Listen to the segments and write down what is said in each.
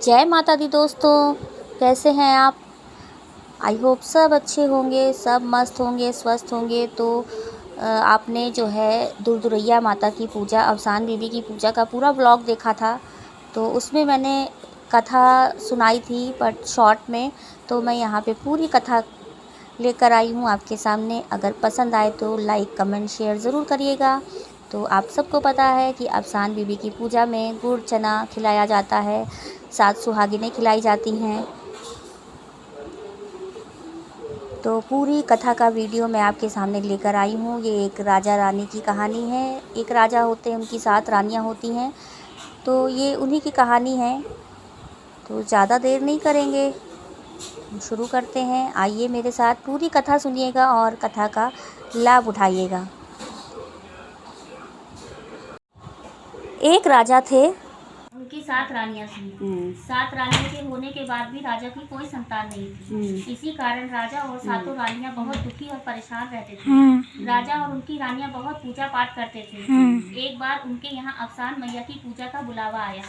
जय माता दी दोस्तों, कैसे हैं आप। आई होप सब अच्छे होंगे, सब मस्त होंगे, स्वस्थ होंगे। तो आपने जो है दुर्दुरैया माता की पूजा, अवसान बीबी की पूजा का पूरा व्लॉग देखा था। तो उसमें मैंने कथा सुनाई थी बट शॉर्ट में। तो मैं यहाँ पे पूरी कथा लेकर आई हूँ आपके सामने। अगर पसंद आए तो लाइक कमेंट शेयर ज़रूर करिएगा। तो आप सबको पता है कि अवसान बीबी की पूजा में गुड़ चना खिलाया जाता है, 7 सुहागिनें खिलाई जाती हैं। तो पूरी कथा का वीडियो मैं आपके सामने लेकर आई हूँ। ये एक राजा रानी की कहानी है। एक राजा होते हैं, उनकी 7 रानियाँ होती हैं। तो ये उन्हीं की कहानी है। तो ज़्यादा देर नहीं करेंगे, शुरू करते हैं। आइए मेरे साथ पूरी कथा सुनिएगा और कथा का लाभ उठाइएगा। एक राजा थे, उनकी 7 रानियां थी। 7 रानियों के होने के बाद भी राजा की कोई संतान नहीं थी। इसी कारण राजा और 7 रानियां बहुत दुखी और परेशान रहते थे। राजा और उनकी रानियां बहुत पूजा पाठ करते थे। एक बार उनके यहाँ अवसान मैया की पूजा का बुलावा आया।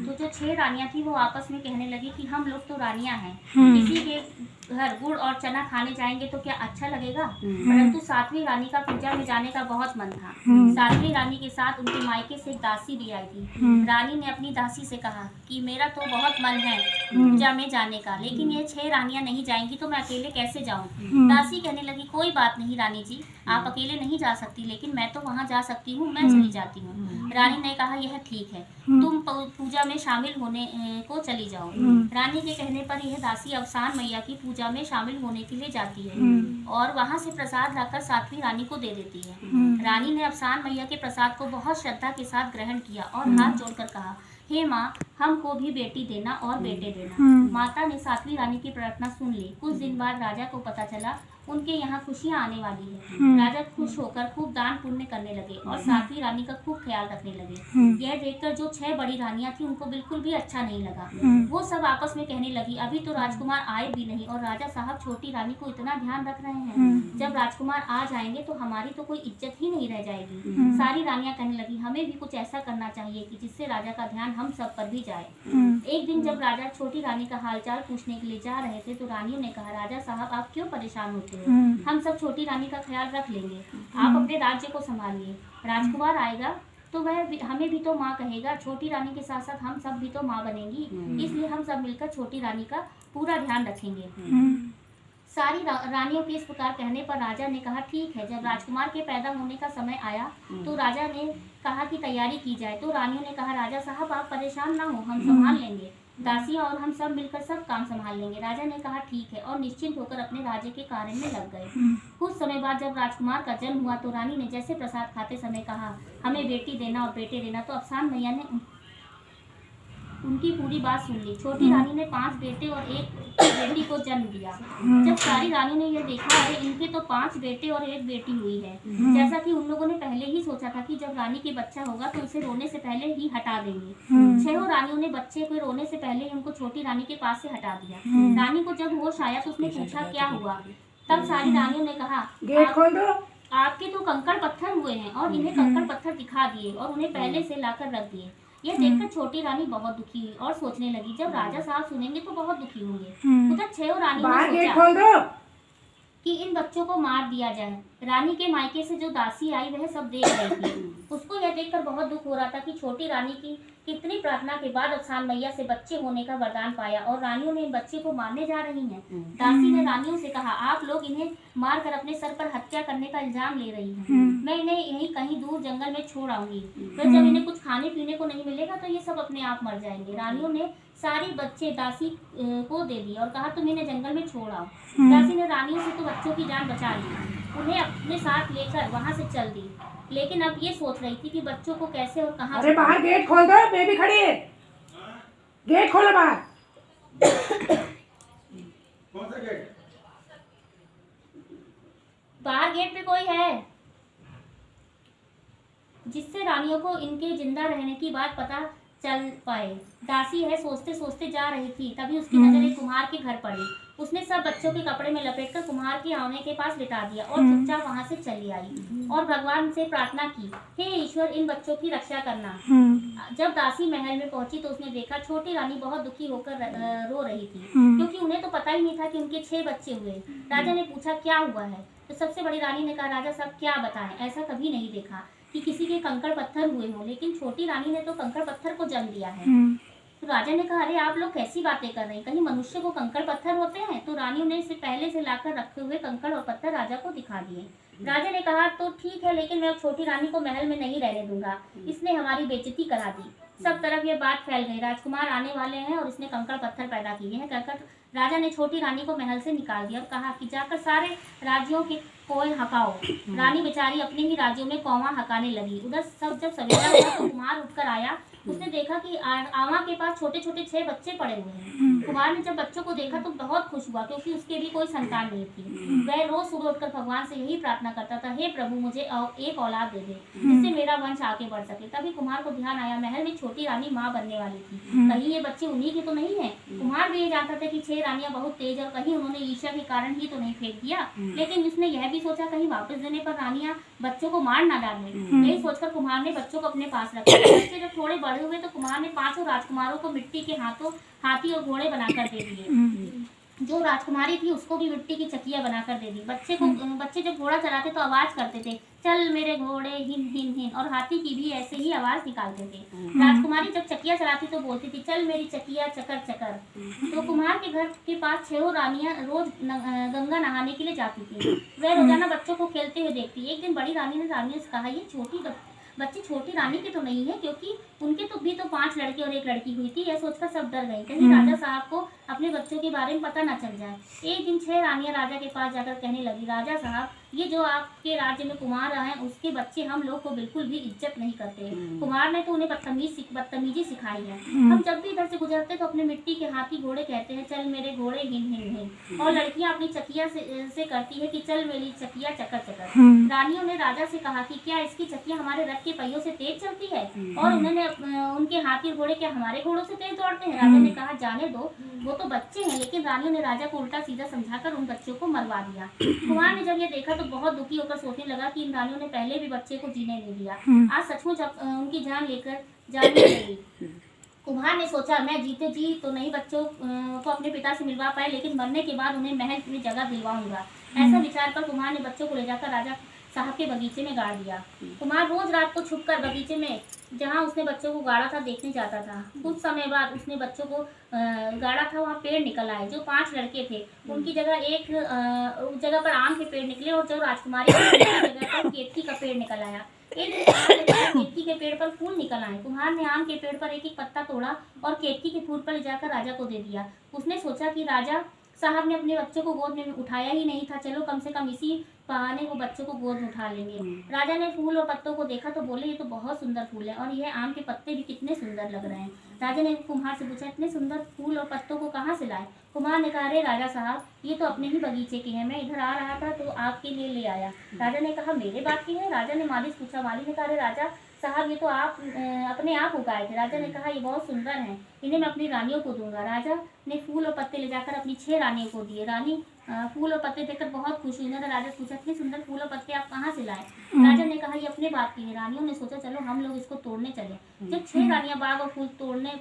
तो जो 6 रानियां थी वो आपस में कहने लगी कि हम लोग तो रानियां हैं, किसी के घर गुड़ और चना खाने जाएंगे तो क्या अच्छा लगेगा। परंतु 7वीं रानी का पूजा में जाने का बहुत मन था। 7वीं रानी के साथ उनके मायके से एक दासी भी आई थी। रानी ने अपनी दासी से कहा कि मेरा तो बहुत मन है पूजा में जाने का, लेकिन ये 6 रानियां नहीं जाएंगी तो मैं अकेले कैसे जाऊं। दासी कहने लगी कोई बात नहीं रानी जी, आप अकेले नहीं जा सकती, लेकिन मैं तो वहाँ जा सकती हूँ, मैं चली जाती हूँ। रानी ने कहा यह ठीक है, तुम पूजा में शामिल होने को चली जाओ। रानी के कहने पर यह दासी अवसान मैया की पूजा में शामिल होने के लिए जाती है और वहाँ से प्रसाद लाकर 7वीं रानी को दे देती है। रानी ने अवसान मैया के प्रसाद को बहुत श्रद्धा के साथ ग्रहण किया और हाथ जोड़कर कहा, हे माँ, हमको भी बेटी देना और बेटे देना। माता ने 7वीं रानी की प्रार्थना सुन ली। कुछ दिन बाद राजा को पता चला उनके यहाँ खुशियाँ आने वाली है। राजा खुश होकर खूब दान पुण्य करने लगे और 7वीं रानी का खूब ख्याल रखने लगे। यह देखकर जो 6 बड़ी रानियां थी उनको बिल्कुल भी अच्छा नहीं लगा। वो सब आपस में कहने लगी, अभी तो राजकुमार आए भी नहीं और राजा साहब छोटी रानी को इतना ध्यान रख रहे हैं, जब राजकुमार आ जाएंगे तो हमारी तो कोई इज्जत ही नहीं रह जाएगी। सारी रानियां कहने लगी, हमें भी कुछ ऐसा करना चाहिए कि जिससे राजा का ध्यान हम सब पर भी जाए। एक दिन जब राजा छोटी रानी का हालचाल पूछने के लिए जा रहे थे तो रानियों ने कहा, राजा साहब आप क्यों परेशान होते हो, हम सब छोटी रानी का ख्याल रख लेंगे, आप अपने राज्य को संभालिए। राजकुमार आएगा तो वह हमें भी तो माँ कहेगा, छोटी रानी के साथ साथ हम सब भी तो माँ बनेंगी, इसलिए हम सब मिलकर छोटी रानी का पूरा ध्यान रखेंगे। सारी रानियों के इस प्रकार कहने पर राजा ने कहा ठीक है। जब राजकुमार के पैदा होने का समय आया तो राजा ने कहा कि तैयारी की जाए। तो रानियों ने कहा, राजा साहब आप परेशान ना हो, हम संभाल लेंगे, दासियां और हम सब मिलकर सब काम संभाल लेंगे। राजा ने कहा ठीक है और निश्चिंत होकर अपने राज्य के कार्य में लग गए। कुछ समय बाद जब राजकुमार का जन्म हुआ तो रानी ने जैसे प्रसाद खाते समय कहा, हमें बेटी देना और बेटे देना, तो अफसान मैया ने उनकी पूरी बात सुन ली। छोटी रानी ने 5 बेटे और 1 बेटी को जन्म दिया। जब सारी रानी ने यह देखा, अरे इनके तो 5 बेटे और 1 बेटी हुई है। जैसा कि उन लोगों ने पहले ही सोचा था कि जब रानी के बच्चा होगा तो उसे रोने से पहले ही हटा देंगे। 6 रानियों ने बच्चे को रोने से पहले ही उनको छोटी रानी के पास से हटा दिया। रानी को जब होश आया तो उसने पूछा क्या हुआ। तब सारी रानियों ने कहा, गेट खोल दो, आपके तो कंकड़ पत्थर हुए हैं, और इन्हें कंकड़ पत्थर दिखा दिए और उन्हें पहले से लाकर रख दिए। यह देखकर छोटी रानी बहुत दुखी हुई और सोचने लगी, जब राजा साहब सुनेंगे तो बहुत दुखी होंगे। उधर 6 रानियों ने सोचा कि इन बच्चों को मार दिया जाए। रानी के मायके से जो दासी आई वह सब देख रही थी। उसको यह देखकर बहुत दुख हो रहा था कि छोटी रानी की कितनी प्रार्थना के बाद अफसान मैया से बच्चे होने का वरदान पाया और रानियों ने इन बच्चे को मारने जा रही हैं। दासी ने रानियों से कहा, आप लोग इन्हें मारकर अपने सर पर हत्या करने का इल्जाम ले रही हैं। मैं इन्हें यहीं कहीं दूर जंगल में छोड़ आऊंगी, फिर जब इन्हें कुछ खाने पीने को नहीं मिलेगा तो ये सब अपने आप मर जाएंगे। रानियों ने सारे बच्चे दासी को दे दिए और कहा, तुम इन्हें जंगल में छोड़ आओ। दासी ने रानियों से तो बच्चों की जान बचा ली, उन्हें अपने साथ लेकर वहां से चल दी। लेकिन अब ये सोच रही थी कि बच्चों को कैसे और कहां। अरे बाहर गेट खोल दो, बेबी खड़ी है, गेट खोलो बाहर। कौन सा गेट? बाहर गेट पे कोई है। जिससे रानियों को इनके जिंदा रहने की बात पता चल पाए। दासी है सोचते सोचते जा रही थी, तभी उसकी नजर एक कुम्हार के घर पड़ी। उसने सब बच्चों के कपड़े में लपेटकर कुम्हार के आंवले के पास लिटा दिया और चुपचाप वहां से चली आई और भगवान से प्रार्थना की, हे ईश्वर, इन बच्चों की रक्षा करना। जब दासी महल में पहुंची तो उसने देखा छोटी रानी बहुत दुखी होकर रो रही थी, क्योंकि उन्हें तो पता ही नहीं था कि उनके 6 बच्चे हुए। राजा ने पूछा क्या हुआ है, तो सबसे बड़ी रानी ने कहा, राजा साहब क्या बताएं, ऐसा कभी नहीं देखा कि किसी के कंकड़ पत्थर हुए हों, लेकिन छोटी रानी ने तो कंकड़ पत्थर को जन्म दिया है। तो राजा ने कहा, अरे आप लोग कैसी बातें कर रहे हैं, कहीं मनुष्य को कंकड़ पत्थर होते हैं? तो रानी ने इसे पहले से लाकर रखे हुए कंकड़ और पत्थर राजा को दिखा दिए। राजा ने कहा, तो ठीक है, लेकिन मैं अब छोटी रानी को महल में नहीं रहने दूंगा, इसने हमारी बेइज्जती करा दी। सब तरफ ये बात फैल गई, राजकुमार आने वाले हैं और इसने कंकड़ पत्थर पैदा किए हैं। कहकर राजा ने छोटी रानी को महल से निकाल दिया और कहा कि जाकर सारे राज्यों के कोय हकाओ। रानी बेचारी अपने ही राज्यों में कौवा हकाने लगी। उधर सब जब सवेरा हुआ तो कुमार उठकर आया। उसने देखा कि आवा के पास छोटे छोटे 6 बच्चे पड़े हुए हैं। कुमार ने जब बच्चों को देखा तो बहुत खुश हुआ, क्योंकि उसके भी कोई संतान नहीं थी। वह रोज सुबह उठकर भगवान से यही प्रार्थना करता था, हे प्रभु, मुझे एक औलाद दे दे जिससे मेरा वंश आगे बढ़ सके। तभी कुमार को ध्यान आया, महल में छोटी रानी माँ बनने वाली थी, कहीं ये बच्चे उन्हीं के तो नहीं है। कुमार भी ये जानता था कि 6 रानियां बहुत तेज और कहीं उन्होंने ईर्ष्या के कारण ही तो नहीं फेंक दिया, लेकिन उसने यह भी सोचा कहीं वापस देने पर रानियां बच्चों को मार ना डाले। यही सोचकर कुमार ने बच्चों को अपने पास रखा। बच्चे जब थोड़े बड़े हुए तो कुमार ने 5 राजकुमारों को मिट्टी के हाथी और घोड़े बनाकर दे दिए। जो राजकुमारी थी उसको भी मिट्टी की चकिया बनाकर दे दी। बच्चे जब घोड़ा चलाते तो आवाज करते थे, चल मेरे घोड़े हिन हिन हिन, और हाथी की भी ऐसे ही आवाज निकालते थे। राजकुमारी जब चकिया चलाती तो बोलती थी, चल मेरी चकिया चकर चकर। तो कुमार के घर के पास 6 रानियां रोज गंगा नहाने के लिए जाती थी। वह रोजाना बच्चों को खेलते हुए देखती। एक दिन बड़ी रानी ने रानियों से कहा, ये बच्चे छोटी रानी के तो नहीं है, क्योंकि उनके तो भी तो 5 लड़के और 1 लड़की हुई थी। यह सोचकर सब डर गई, कहीं राजा साहब को अपने बच्चों के बारे में पता न चल जाए। एक दिन 6 रानियां राजा के पास जाकर कहने लगी, राजा साहब, ये जो आपके राज्य में कुमार हैं उसके बच्चे हम लोग को बिल्कुल भी इज्जत नहीं करते। कुमार ने तो उन्हें बदतमीजी सिखाई है। हम जब भी इधर से गुजरते तो अपने मिट्टी के हाथी घोड़े कहते हैं, चल मेरे घोड़े हिन हिन हिन, और लड़कियां अपनी चकिया से करती है कि चल मेरी चकिया चकर चकर। रानियों ने राजा से कहा कि क्या इसकी चकिया हमारे रथ के पहियों से तेज चलती है, और उनके हाथी घोड़े क्या हमारे घोड़ों से तेज दौड़ते हैं? राजा ने कहा, जाने दो, वो तो बच्चे हैं। लेकिन रानियों ने राजा को उल्टा सीधा समझाकर उन बच्चों को मरवा दिया। कुमार ने जब ये देखा तो बहुत दुखी होकर सोचने लगा कि इन रानियों ने पहले भी बच्चे को जीने नहीं दिया, आज सचमुच उनकी जान लेकर जाने लगी। कुम्हार ने सोचा, मैं जीते जी तो नहीं बच्चों को अपने पिता से मिलवा पाए, लेकिन मरने के बाद उन्हें महल में जगह दिलवाऊंगा। ऐसा विचार कर कुम्हार ने बच्चों को ले जाकर राजा साहब के बगीचे में गाड़ दिया। कुम्हार रोज रात को छुपकर बगीचे में जहाँ उसने बच्चों को गाड़ा था देखने जाता था। कुछ समय बाद उसने बच्चों को गाड़ा था, वहाँ पेड़ निकल आए। जो 5 लड़के थे उनकी जगह एक जगह पर आम के पेड़ निकले, और जो राजकुमारी जगह पर केतकी का पेड़ निकल आया। केतकी के पेड़ पर फूल निकल आए। कुम्हार ने आम के पेड़ पर एक एक पत्ता तोड़ा और केतकी के फूल पर ले जाकर राजा को दे दिया। उसने सोचा कि राजा साहब ने अपने बच्चों को गोद में उठाया ही नहीं था, चलो कम से कम इसी बहाने वो बच्चों को गोद में उठा लेंगे। राजा ने फूल और पत्तों को देखा तो बोले, ये तो बहुत सुंदर फूल है, और यह आम के पत्ते भी कितने सुंदर लग रहे हैं। राजा ने कुम्हार से पूछा, इतने सुंदर फूल और पत्तों को कहाँ से लाए? कुम्हार ने कहा, अरे राजा साहब, ये तो अपने ही बगीचे के हैं, मैं इधर आ रहा था तो आपके लिए ले आया। राजा ने कहा, मेरे बात की है? राजा ने माली से पूछा। माली ने कहा, अरे राजा साहब, ये तो आप अपने आप उगाए थे। राजा ने कहा, ये बहुत सुंदर हैं, इन्हें मैं अपनी रानियों को दूंगा। राजा ने फूल और पत्ते ले जाकर अपनी 6 रानियों को दिए। रानी फूल और पत्ते देखकर बहुत खुश हुई। उन्होंने राजा से पूछा, इतने सुंदर फूल और पत्ते आप कहाँ से लाए? राजा ने कहा, ये अपने बात की है। रानियों ने सोचा, चलो हम लोग इसको तोड़ने चले। जब 6 रानियां बाग और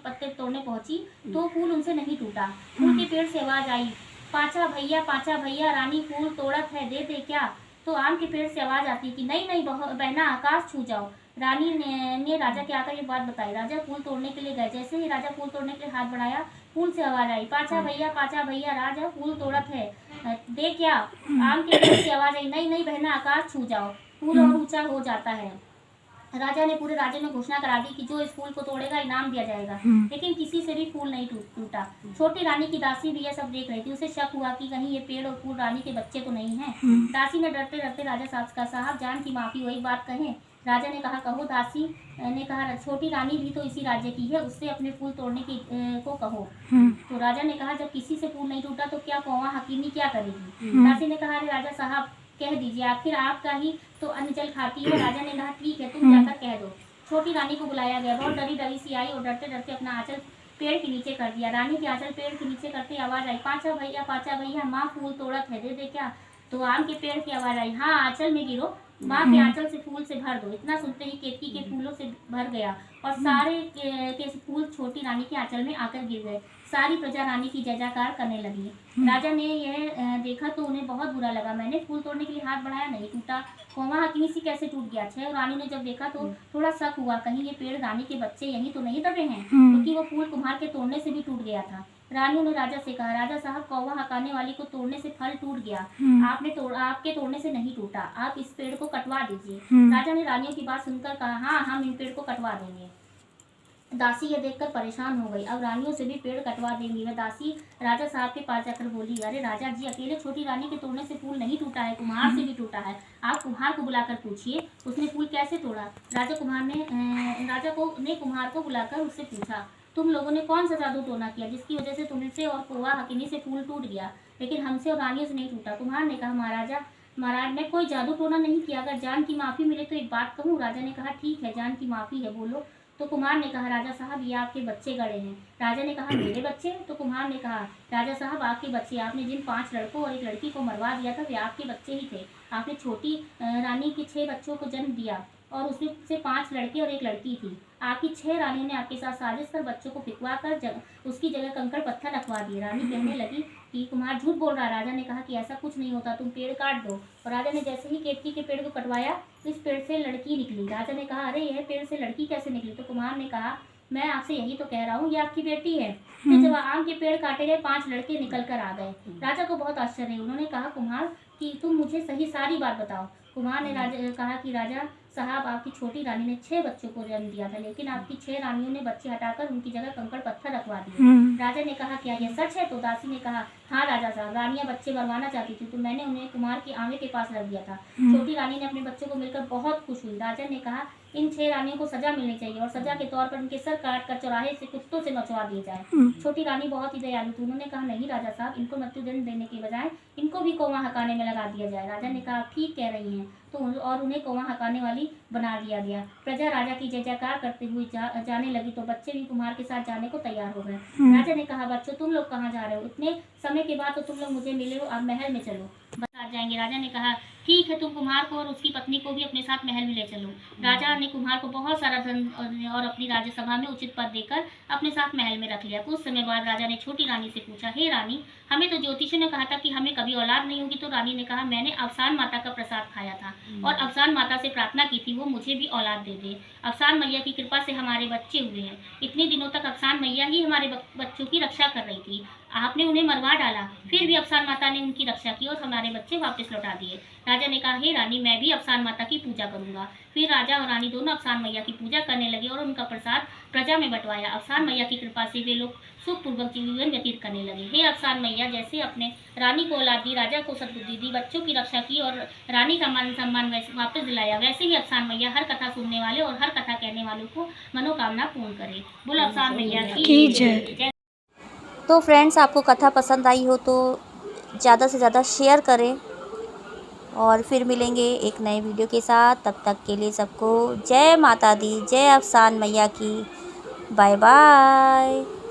पत्ते तोड़ने पहुंची तो फूल उनसे नहीं टूटा। फूल के पेड़ से आवाज आई, पाचा भैया, रानी फूल तोड़त है, दे दे क्या? तो आम के पेड़ से आवाज आती कि नहीं बहना, आकाश छू जाओ। रानी ने राजा के आकर ये बात बताई। राजा फूल तोड़ने के लिए गए। जैसे ही राजा फूल तोड़ने के लिए हाथ बढ़ाया, फूल से आवाज आई, पाचा भैया, राजा फूल तोड़त है, दे क्या? आम के पेड़ से आवाज आई, नहीं बहना, आकाश छू जाओ, फूल और ऊंचा हो जाता है। राजा ने पूरे राज्य में घोषणा करा दी कि जो इस फूल को तोड़ेगा इनाम दिया जाएगा। लेकिन किसी से भी फूल नहीं टूटा। छोटी रानी की दासी भी यह सब देख रही थी। उसे शक हुआ कि कहीं ये पेड़ और फूल रानी के बच्चे तो नहीं हैं। दासी ने डरते डरते राजा साहब जान की माफी हो, एक बात कहें? राजा ने कहा, कहो। दासी ने कहा, छोटी रानी भी तो इसी राज्य की है, उससे अपने फूल तोड़ने की को कहो। तो राजा ने कहा, जब किसी से फूल नहीं टूटा तो क्या कौवा हकीमी क्या करेगी? दासी ने कहा, अरे राजा साहब, कह दीजिए, आखिर आपका ही तो अन्न जल खाती है। राजा ने कहा, ठीक है, तुम जाकर कह दो। छोटी रानी को बुलाया गया। बहुत डरी डरी सी आई और डरते डरते अपना आंचल पेड़ के नीचे कर दिया। रानी की आंचल पेड़ के नीचे करते आवाज आई, पाचा भैया माँ फूल तोड़त है, दे दे क्या। तो आम के पेड़ की आवाज आई, हाँ आंचल में गिरो, माँ के आंचल से फूल से भर दो। इतना सुनते ही केतकी के फूलों से भर गया और सारे के फूल छोटी रानी के आंचल में आकर गिर गए। सारी प्रजा रानी की जय जयकार करने लगी। राजा ने यह देखा तो उन्हें बहुत बुरा लगा। मैंने फूल तोड़ने के लिए हाथ बढ़ाया, नहीं टूटा। कौवा हकीमी सी कैसे टूट गया। छह रानी ने जब देखा तो थोड़ा शक हुआ, कहीं ये पेड़ रानी के बच्चे यहीं तो नहीं दबे हैं, क्योंकि वो फूल कुम्हार के तोड़ने से भी टूट गया था। रानियों ने राजा से कहा, राजा साहब कौवा हकाने वाली को तोड़ने से फल टूट गया, आपके तोड़ने से नहीं टूटा, आप इस पेड़ को कटवा दीजिए। राजा ने रानियों की बात सुनकर कहा, हाँ हम इन पेड़ को कटवा देंगे। दासी ये देखकर परेशान हो गई, अब रानियों से भी पेड़ कटवा देंगी। वह दासी राजा साहब के पास जाकर बोली, अरे राजा जी, अकेले छोटी रानी के तोड़ने से फूल नहीं टूटा है, कुम्हार से भी टूटा है। आप कुम्हार को बुलाकर पूछिए उसने फूल कैसे तोड़ा। राजा ने कुम्हार को बुलाकर उससे पूछा, तुम लोगों ने कौन सा जादू टोना किया जिसकी वजह से तुमसे और कौवा हकीमी से फूल टूट गया, लेकिन हमसे और रानियों से नहीं टूटा। कुम्हार ने कहा, महाराज मैं कोई जादू टोना नहीं किया, अगर जान की माफ़ी मिले तो एक बात कहूँ। राजा ने कहा, ठीक है, जान की माफ़ी है, बोलो। तो कुम्हार ने कहा, राजा साहब ये आपके बच्चे गड़े हैं। राजा ने कहा, मेरे बच्चे? तो कुम्हार ने कहा, राजा साहब आपके बच्चे, आपने जिन 5 लड़कों और एक लड़की को मरवा दिया था वे आपके बच्चे ही थे। आपने छोटी रानी के 6 बच्चों को जन्म दिया और उसमें से 5 लड़के और एक लड़की थी। आपकी 6 रानियों ने आपके साथ साजिश कर बच्चों को फिकवा कर उसकी जगह कंकड़ पत्थर रखवा दिए। रानी कहने लगी कि कुम्हार झूठ बोल रहा है। राजा ने कहा कि ऐसा कुछ नहीं होता, तुम पेड़ काट दो। और राजा ने जैसे ही केतकी के पेड़ को कटवाया, इस पेड़ से लड़की निकली। राजा ने कहा, अरे यह पेड़ से लड़की कैसे निकली। तो कुम्हार ने कहा, मैं आपसे यही तो कह रहा हूँ, ये आपकी बेटी है। फिर जब आम के पेड़ काटे गए, 5 लड़के निकल कर आ गए। राजा को बहुत आश्चर्य। उन्होंने कहा, कुम्हार कि तुम मुझे सही सारी बात बताओ। कुम्हार ने कहा कि राजा साहब आपकी छोटी रानी ने 6 बच्चों को जन्म दिया था, लेकिन आपकी 6 रानियों ने बच्चे हटाकर उनकी जगह कंकड़ पत्थर रखवा दिए। राजा ने कहा, क्या यह सच है। तो दासी ने कहा, हाँ राजा साहब, रानियां बच्चे मरवाना चाहती थी तो मैंने उन्हें कुम्हार की आंवें के पास रख दिया था। छोटी रानी ने अपने बच्चों को मिलकर बहुत खुश हुई। राजा ने कहा, इन 6 रानियों को सजा मिलनी चाहिए और सजा के तौर पर इनके सर काट कर चौराहे से कुत्तों से नचवा दिए जाए। छोटी रानी बहुत ही दयालु थी। उन्होंने कहा, नहीं राजा साहब, इनको मृत्युदंड देने के बजाय इनको भी कौवा हकाने में लगा दिया जाए। राजा ने कहा, ठीक कह रही हैं। तो और उन्हें कौवा हकाने वाली बना दिया गया। प्रजा राजा की जय जयकार करते हुए जाने लगी तो बच्चे भी कुम्हार के साथ जाने को तैयार हो गए। राजा ने कहा, बच्चों तुम लोग कहाँ जा रहे हो, इतने समय के बाद तो तुम लोग मुझे मिले हो, अब महल में चलो, बता जाएंगे। राजा ने कहा, ठीक है, तुम कुम्हार को और उसकी पत्नी को भी अपने साथ महल में ले चलो। राजा ने कुम्हार को बहुत सारा धन और अपनी राज्यसभा में उचित पद देकर अपने साथ महल में रख लिया। कुछ समय बाद राजा ने छोटी रानी से पूछा, हे रानी, हमें तो ज्योतिषियों ने कहा था कि हमें कभी औलाद नहीं होगी। तो रानी ने कहा, मैंने अवसान माता का प्रसाद खाया था और अवसान माता से प्रार्थना की थी वो मुझे भी औलाद दे दे। अवसान मैया की कृपा से हमारे बच्चे हुए हैं। इतने दिनों तक अवसान मैया ही हमारे बच्चों की रक्षा कर रही थी, आपने उन्हें मरवा डाला, फिर भी अवसान माता ने उनकी रक्षा की और हमारे बच्चे वापस लौटा दिए। राजा ने कहा, हे रानी, मैं भी अवसान माता की पूजा करूंगा। फिर राजा और रानी दोनों अवसान मैया की पूजा करने लगे और उनका प्रसाद प्रजा में बंटवाया। अवसान मैया की कृपा से वे लोग सुखपूर्वक जीवन व्यतीत करने लगे। हे अवसान मैया, जैसे अपने रानी को औलाद दी, राजा को सद्बुद्धि दी, बच्चों की रक्षा की और रानी का मान सम्मान वापस दिलाया, वैसे ही अवसान मैया हर कथा सुनने वाले और हर कथा कहने वालों को मनोकामना पूर्ण करे। बोल अवसान मैया की जय। तो फ्रेंड्स, आपको कथा पसंद आई हो तो ज़्यादा से ज़्यादा शेयर करें और फिर मिलेंगे एक नए वीडियो के साथ। तब तक के लिए सबको जय माता दी, जय अफसान मैया की। Bye bye.